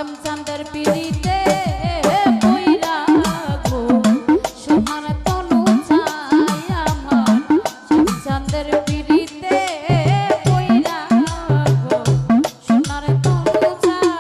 শ্যামচাঁদের পিড়িতে পইরা গো সোনার তনু চাই আমার শ্যামচাঁদের পিড়িতে পইরা গো সোনার তনু চাই।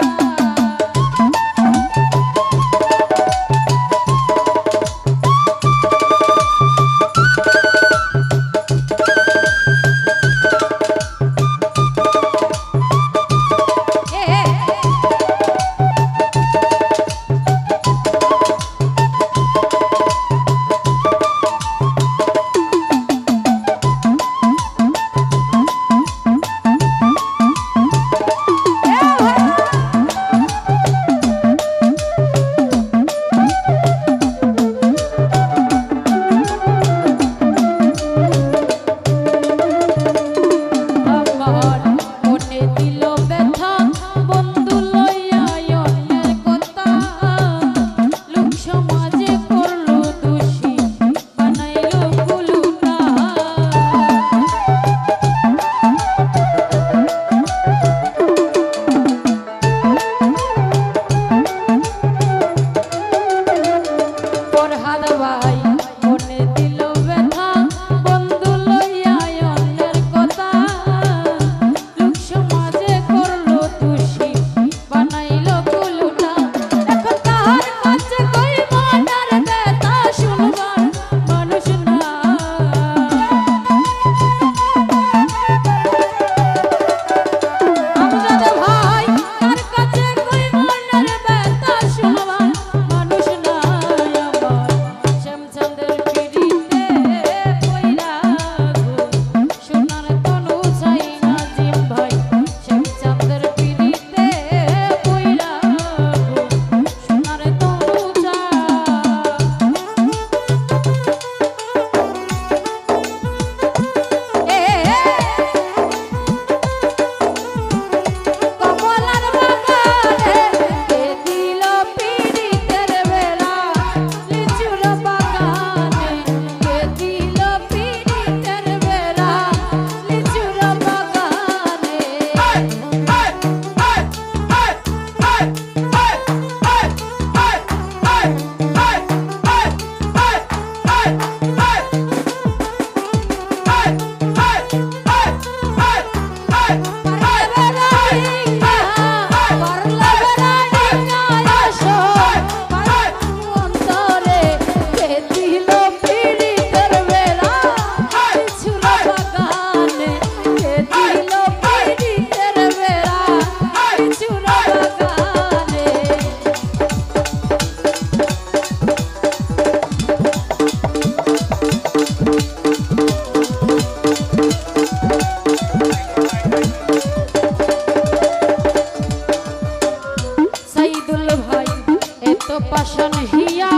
পাষাণ হিয়া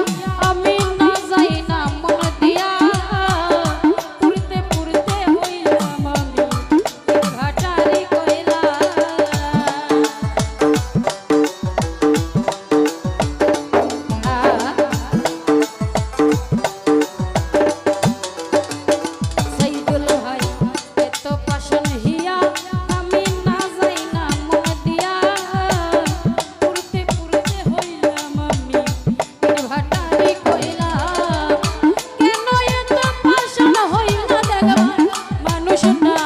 আমি না যাই না মন দিয়া পুরতে পুরতে হইলাম আমি ঘাটারি কইলা সাইদুল ভাই এত পাষাণ হিয়া আমি না যাই না মন দিয়া পুরতে পুরতে হইলাম আমি ঘাটারি কইলা কেন এত পাষাণ হইলা দেখবার মানুষ না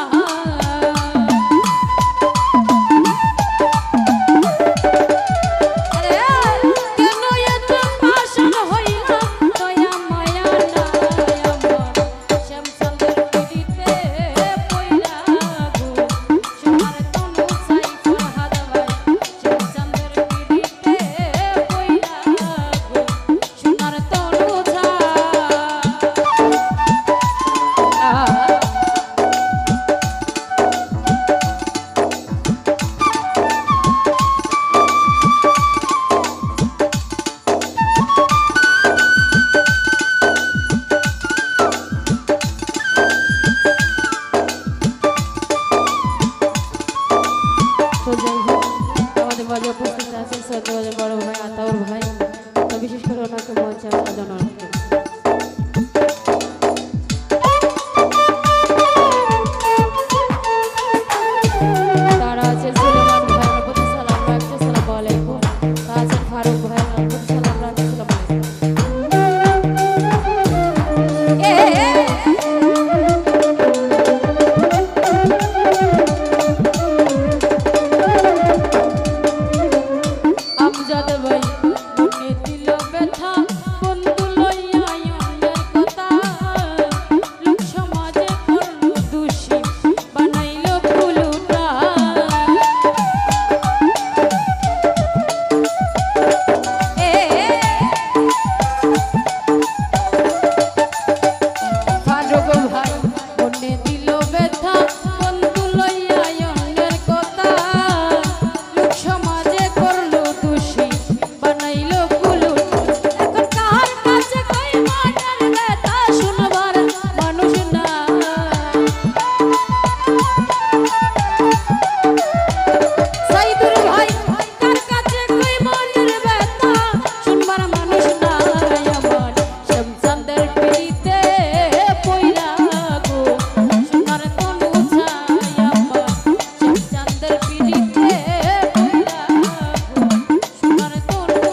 কেন এত পাষাণ হইলা দয়া মায়া না আমার শ্যামচাঁদের পিড়িতে পইরা গো সোনার তনু চাই ফরহাদ ভাই শ্যামচাঁদের পিড়িতে পইরা গো সোনার তনু চাই। তো যাই হোক আমাদের মাঝে উপস্থিত আছেন সদ্যবাজার বড় ভাই আতাউর ভাই, তো বিশেষ করে ওনাকে মঞ্চে আসার জন্য অনুরোধ করছি। তারা আছেন সুলেমান ভাই, সালাম রাখছে, সালামু আলাইকুম। যাদব ভাই মনে দিল ব্যথা বন্ধু লইয়া অন্যের কথা লোক সমাজে করলো দোষী বানাইলো কুলুটা ফারুক ভাই মনে দিল ব্যথা বন্ধু লইয়া অন্যের কথা লোক সমাজে করলো দোষী বানাইলো কুলুট এখন কার কাছে কই মনের ব্যথা শুনবার মানুষ না সাইদুর ভাই কার কাছে কই মনের ব্যথা শুনবার মানুষ না আমার শ্যামচাঁদের পিড়িতে পইরা গো সোনার তনু চাই আমার শ্যামচাঁদের পিড়িতে পইরা গো সোনার তনু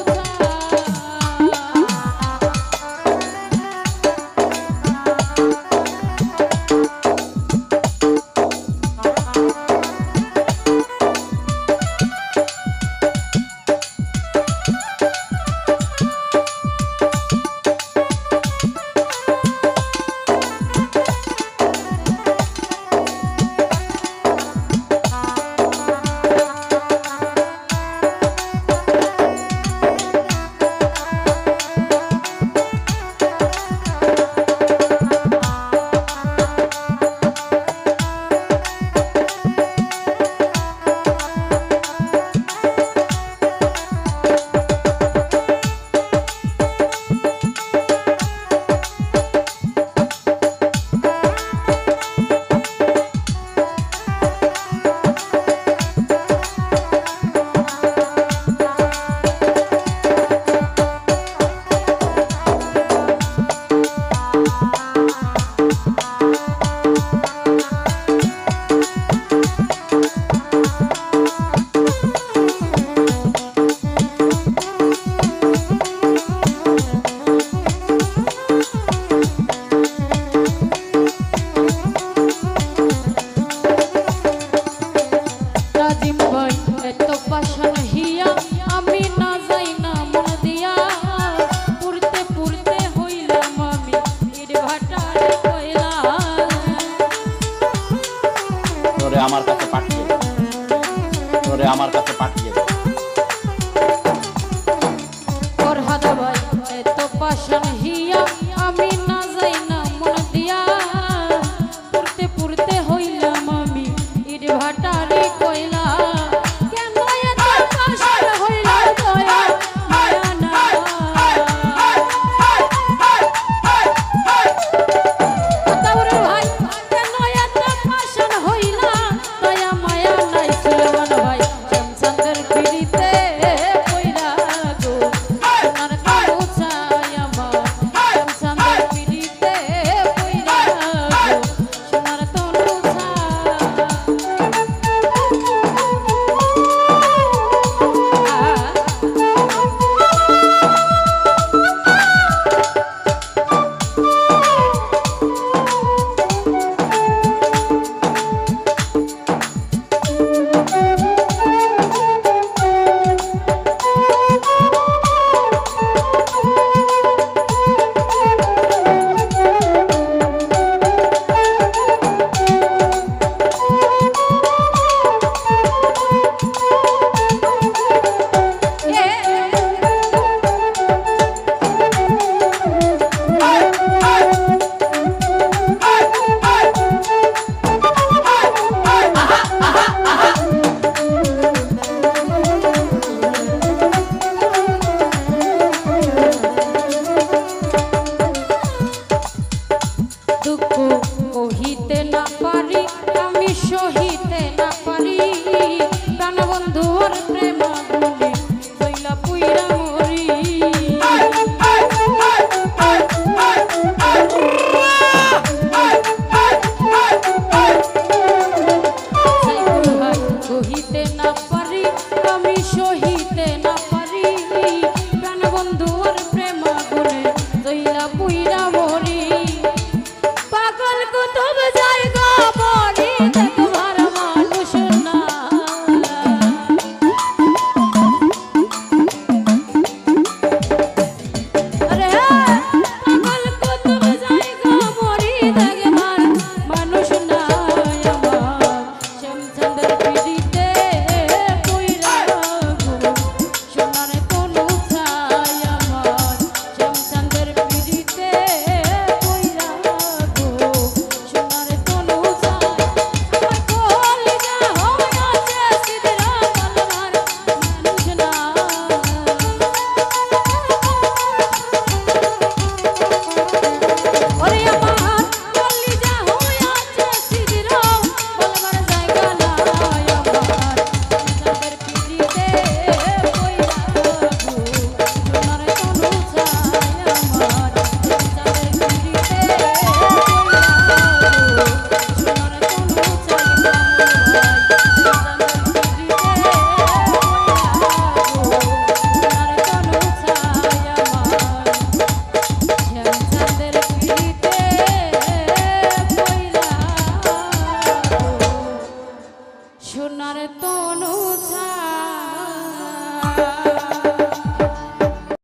নাজিম ভাই এত পাশান হিয়া আমি না যাই না মন দিয়া পুরতে পুরতে হইলাম আমি ইট ভাটারে কইলা তোরে আমার কাছে পাঠিয়ে দে। তোরে আমার কাছে পাঠিয়ে দে। ফরহাদ ভাই এত পাশান হিয়া আমি না যাই না মন দিয়া পুরতে পুরতে হইলাম আমি ইট ভাটারে কইলা কেন এত পাশান হইলা দয়া মায়া না তাওরে ভাই কেন এত পাশান হইলা দয়া মায়া নাই সুলেমান ভাই শ্যামচাঁদের পিড়িতে পইরা গো সোনার তনু চাই আমার ছায়া